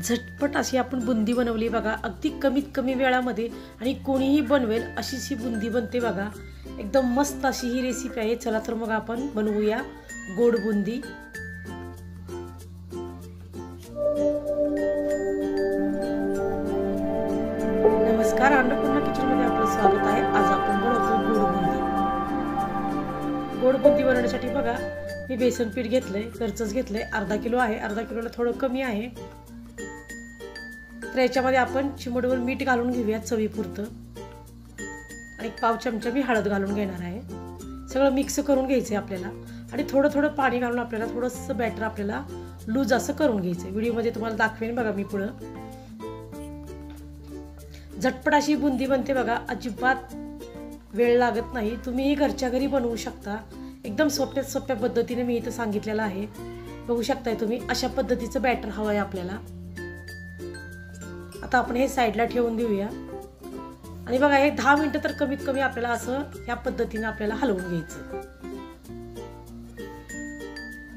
झटपट अशी आपण बुंदी बनवली बघा, अगदी कमीत कमी वेळामध्ये आणि कोणीही बनवेल अशीच ही बुंदी बनते बघा। एकदम मस्त अशी ही रेसिपी आहे। चला तर मग आपण बनवूया गोड बुंदी। नमस्कार, अन्नपूर्णा किचन मध्ये आपलं स्वागत आहे। आज आपण बनवतो गोड बुंदी। गोड बुंदी बनवण्यासाठी बघा मी बेसन पीठ घेतलंय, घरचंच घेतलंय, अर्धा किलो आहे। अर्धा किलोला थोडं कमी आहे। तर याच्यामध्ये आपण चिमूटभर मीठ घालून घेऊया चवीपुरतं आणि 1 चमचा मी हळद घालून घेणार आहे। सगळं मिक्स करून घ्यायचं आपल्याला आणि थोडं थोडं पाणी घालून आपल्याला थोडंसं बॅटर आपल्याला लूज असं करून घ्यायचं। व्हिडिओमध्ये तुम्हाला दाखवेन बघा मी पुढं। झटपट अशी बुंदी बनते बघा, अजिबात वेळ लागत नाही। तुम्ही घरच्या घरी बनवू शकता। एकदम सोप्या पद्धतीने मी इथं सांगितलेलं आहे। बघू शकताय तुम्ही, अशा पद्धतीचं बॅटर हवं आहे आपल्याला। आता आपण हे साईडला ठेवून देऊया आणि बघा हे 10 मिनिटं तर कमीत कमी आपल्याला असं या पद्धतीने आपल्याला हलवून घ्यायचं।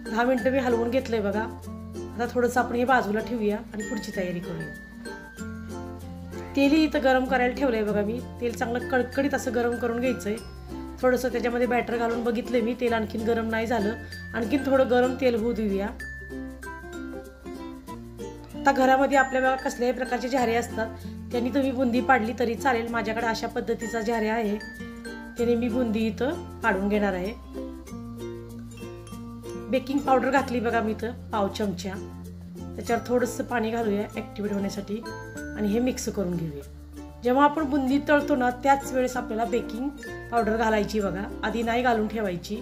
10 मिनिटं मी हलवून घेतलंय बघा। आता थोडंसं आपण हे बाजूला ठेवूया आणि पुढची तयारी करूया। तेल इथं गरम करायला ठेवलंय बघा मी। तेल चांगलं कडकडीत असं गरम करून घ्यायचंय। थोडंसं त्याच्यामध्ये बॅटर घालून बघितलं मी, तेल आणखीन गरम नाही झालं। आणखीन थोडं गरम तेल होऊ देऊया। आता घरामध्ये आपल्याला कसल्याही प्रकारचे झारे असतात, त्यांनी तुम्ही बुंदी पाडली तरी चालेल। माझ्याकडे अशा पद्धतीचा झारे आहे, त्याने मी बुंदी इथं पाडून घेणार आहे। बेकिंग पावडर घातली बघा मी इथं 1 चमचा। त्याच्यावर थोडंसं पाणी घालूया ॲक्टिवेट होण्यासाठी आणि हे मिक्स करून घेऊया। जेव्हा आपण बुंदी तळतो ना त्याच वेळेस आपल्याला बेकिंग पावडर घालायची बघा, आधी नाही घालून ठेवायची।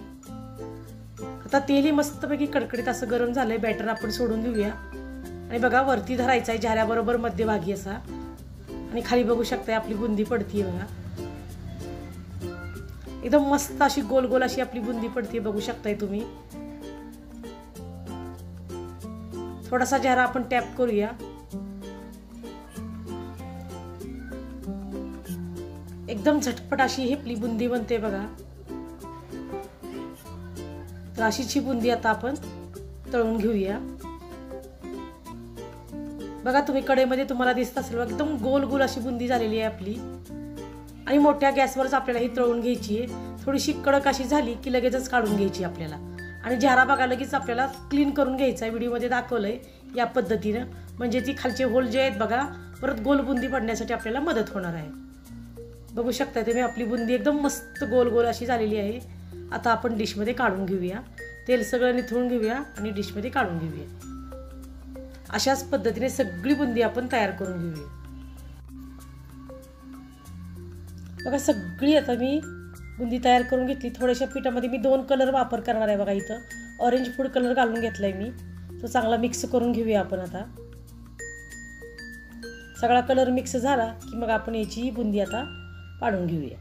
आता तेलही मस्तपैकी कडकडीत असं गरम झालंय। बॅटर आपण सोडून देऊया आणि बघा वरती धरायचा आहे झाऱ्याबरोबर मध्यभागी असा आणि खाली बघू शकताय आपली बुंदी पडतीये बघा। एकदम मस्त अशी गोल गोल अशी आपली बुंदी पडतीये, बघू शकताय तुम्ही। थोडासा झारा आपण टॅप करूया। एकदम झटपट अशी ही आपली बुंदी बनते बघा। तर अशीच ही बुंदी आता आपण तळून घेऊया। बघा तुम्ही कढईमध्ये तुम्हाला दिसत असेल एकदम गोल गोल अशी बुंदी झालेली आहे आपली आणि मोठ्या गॅसवरच आपल्याला ही तळून घ्यायची आहे। थोडीशी कडक अशी झाली की लगेचच काढून घ्यायची आपल्याला आणि झारा बघा लगेच आपल्याला क्लीन करून घ्यायचा आहे। व्हिडिओमध्ये दाखवलंय या पद्धतीनं, म्हणजे ती खालचे होल जे आहेत बघा परत गोल बुंदी पडण्यासाठी आपल्याला मदत होणार आहे। बघू शकता तुम्ही आपली बुंदी एकदम मस्त गोल गोल अशी झालेली आहे। आता आपण डिशमध्ये काढून घेऊया। तेल सगळं निथळून घेऊया आणि डिशमध्ये काढून घेऊया। अशाच पद्धतीने सगळी बुंदी आपण तयार करून घेऊया। बघा सगळी आता मी बुंदी तयार करून घेतली। थोड्याशा पिठामध्ये मी 2 कलर वापर करणार आहे बघा। इथं ऑरेंज फूड कलर घालून घेतलाय मी, तो चांगला मिक्स करून घेऊया आपण। आता सगळा कलर मिक्स झाला की मग आपण याची बुंदी आता पाडून घेऊया।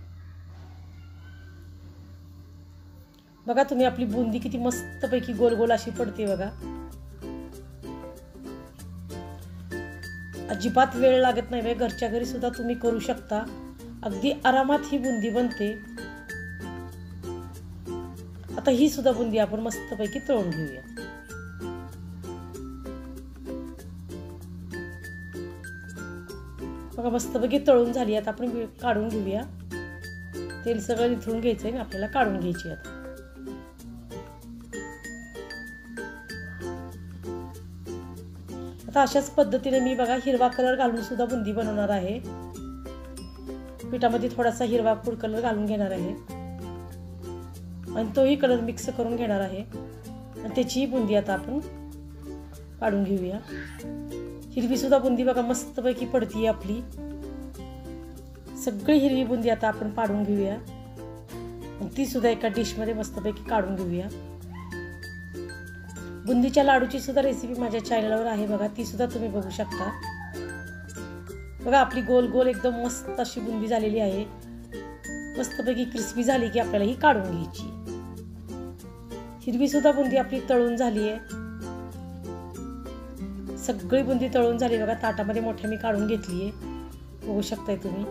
बघा तुम्ही आपली बुंदी किती मस्तपैकी गोल गोल अशी पडते बघा। अजिबात वेळ लागत नाही बघा, घरच्या घरी सुद्धा तुम्ही करू शकता। अगदी आरामात ही बुंदी बनते। आता ही सुद्धा बुंदी आपण मस्तपैकी तळून घेऊया। बघा मस्तपैकी तळून झाली। आता आपण काढून घेऊया। तेल सगळं निथळून घ्यायचंय आणि आपल्याला काढून घ्यायची आता। आता अशाच पद्धतीने मी बघा हिरवा कलर घालून सुद्धा बुंदी बनवणार आहे। पिठामध्ये थोडासा हिरवा फूड कलर घालून घेणार आहे आणि तोही कलर मिक्स करून घेणार आहे आणि त्याची बुंदी आता आपण काढून घेऊया। हिरवी सुद्धा बुंदी बघा मस्तपैकी पडतीये आपली। सगळी हिरवी बुंदी आता आपण पाडून घेऊया आणि ती सुद्धा एका डिशमध्ये मस्तपैकी काढून घेऊया। बुंदीच्या लाडूची सुद्धा रेसिपी माझ्या चॅनलवर आहे बघा, ती सुद्धा तुम्ही बघू शकता। बघा आपली गोल गोल एकदम मस्त अशी बुंदी झालेली आहे। मस्तपैकी क्रिस्पी झाली की आपल्याला ही काढून घ्यायची। हिरवी सुद्धा बुंदी आपली तळून झाली आहे। सगळी बुंदी तळून झाली बघा। ताटामध्ये मोठ्या मी काढून घेतली आहे, बघू शकताय तुम्ही।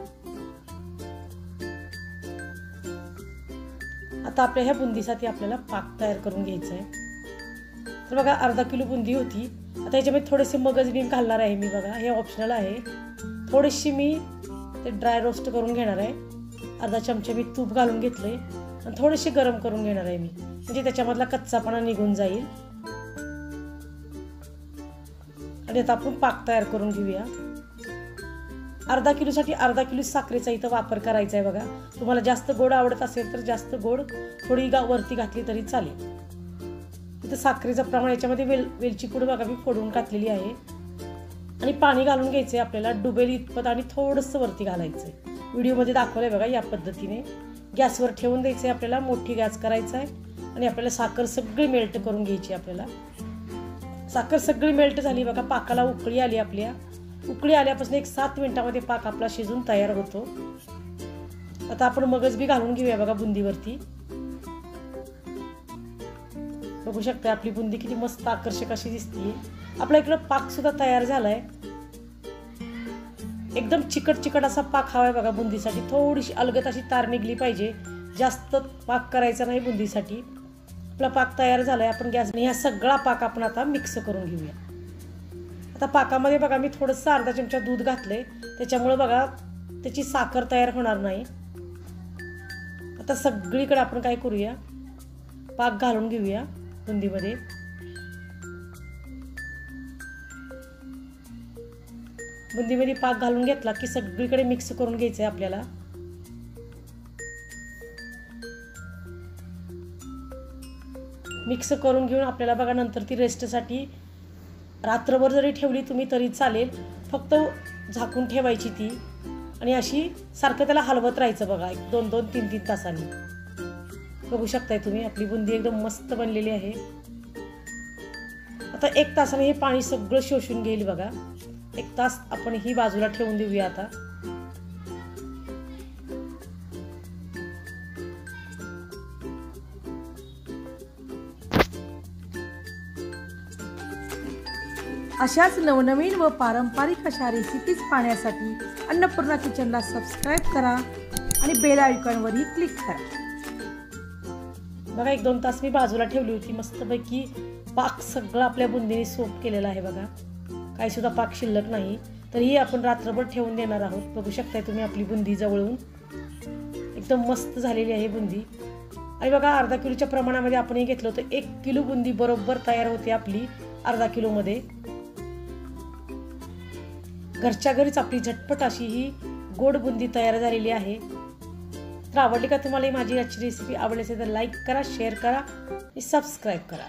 आता आपल्या ह्या बुंदीसाठी आपल्याला पाक तयार करून घ्यायचा आहे। तर बघा अर्धा किलो बुंदी होती. आता याच्यामध्ये थोडेसे मगज बी घालणार आहे मी बघा, हे ऑप्शनल आहे. थोडीशी मी ते ड्राय रोस्ट करून घेणार आहे. अर्धा चमचा मी तूप घालून घेतलंय आणि थोडेसे गरम करून घेणार आहे मी, म्हणजे त्याच्यामधला कच्चापणा निघून जाईल. आणि आता आपण पाक तयार करून घेऊया. अर्धा किलोसाठी अर्धा किलो साखरेचा इथं वापर करायचा आहे बघा. तुम्हाला जास्त गोड आवडत असेल तर जास्त गोड थोडी वरती घातली तरी चालेल. इथं साखरेचं प्रमाण याच्यामध्ये वेलची पूड बघा मी फोडून घातलेली आहे. आणि पाणी घालून घ्यायचं आहे आपल्याला डुबेल इतपत आणि थोडंसं वरती घालायचं आहे. व्हिडिओमध्ये दाखवलं आहे बघा या पद्धतीने. गॅसवर ठेवून द्यायचं आहे आपल्याला, मोठी गॅस करायचा आहे आणि आपल्याला साखर सगळी मेल्ट करून घ्यायची. आपल्याला साखर सगळी मेल्ट झाली बघा, पाकाला उकळी आली. आपल्या उकळी आल्यापासून 7 मिनिटामध्ये पाक आपला शिजून तयार होतो. आता आपण मगज बी घालून घेऊया बघा बुंदीवरती. बघू शकता आपली बुंदी किती मस्त आकर्षक अशी दिसतीये. आपल्या इकडं पाक सुद्धा तयार झालाय. एकदम चिकट चिकट असा पाक हवाय बघा बुंदीसाठी. थोडीशी अलगद अशी तार निघली पाहिजे, जास्त पाक करायचा नाही बुंदीसाठी. आपला पाक तयार झालाय. आपण गॅसने हा सगळा पाक आपण आता मिक्स करून घेऊया. आता पाकामध्ये बघा मी थोडंसं अर्धा चमचा दूध घातलंय, त्याच्यामुळे बघा त्याची साखर तयार होणार नाही. आता सगळीकडे आपण काय करूया, पाक घालून घेऊया बुंदीमध्ये. बुंदीमध्ये पाक घालून घेतला की सगळीकडे मिक्स करून घ्यायचंय आपल्याला. मिक्स करून घेऊन आपल्याला बघा नंतर ती रेस्टसाठी रात्रभर जरी ठेवली तुम्ही तरी चालेल. फक्त झाकून ठेवायची ती आणि अशी सारखं त्याला हलवत राहायचं बघा 2-2, 3-3 तासांनी. बघू शकताय तुम्ही आपली बुंदी एकदम मस्त बनलेली आहे. आता 1 तासाने हे पाणी सगळं शोषून घेईल बघा. 1 तास आपण ही बाजूला ठेवून देऊया. आता अशाच नवनवीन व पारंपरिक अशा रेसिपीज पाहण्यासाठी अन्नपूर्णा किचनला सबस्क्राईब करा आणि बेल आयकॉनवरही क्लिक करा. बघा 1-2 तास मी बाजूला ठेवली होती. मस्तपैकी पाक सगळा आपल्या बुंदीने सोप केलेला आहे बघा. काही सुद्धा पाक शिल्लक नाही. तरीही आपण रात्रभर ठेवून देणार आहोत. बघू शकताय तुम्ही आपली बुंदी जवळून एकदम मस्त झालेली आहे बुंदी. आणि बघा अर्धा किलोच्या प्रमाणामध्ये आपण हे घेतलं होतं. 1 किलो बुंदी बरोबर तयार होते आपली अर्धा किलोमध्ये. घरच्या घरीच आपली झटपट अशी ही गोड बुंदी तयार झालेली आहे. तर आवडली का तुम्हाला माझी आजची रेसिपी? आवडली असेल तर लाईक करा, शेअर करा आणि सबस्क्राईब करा.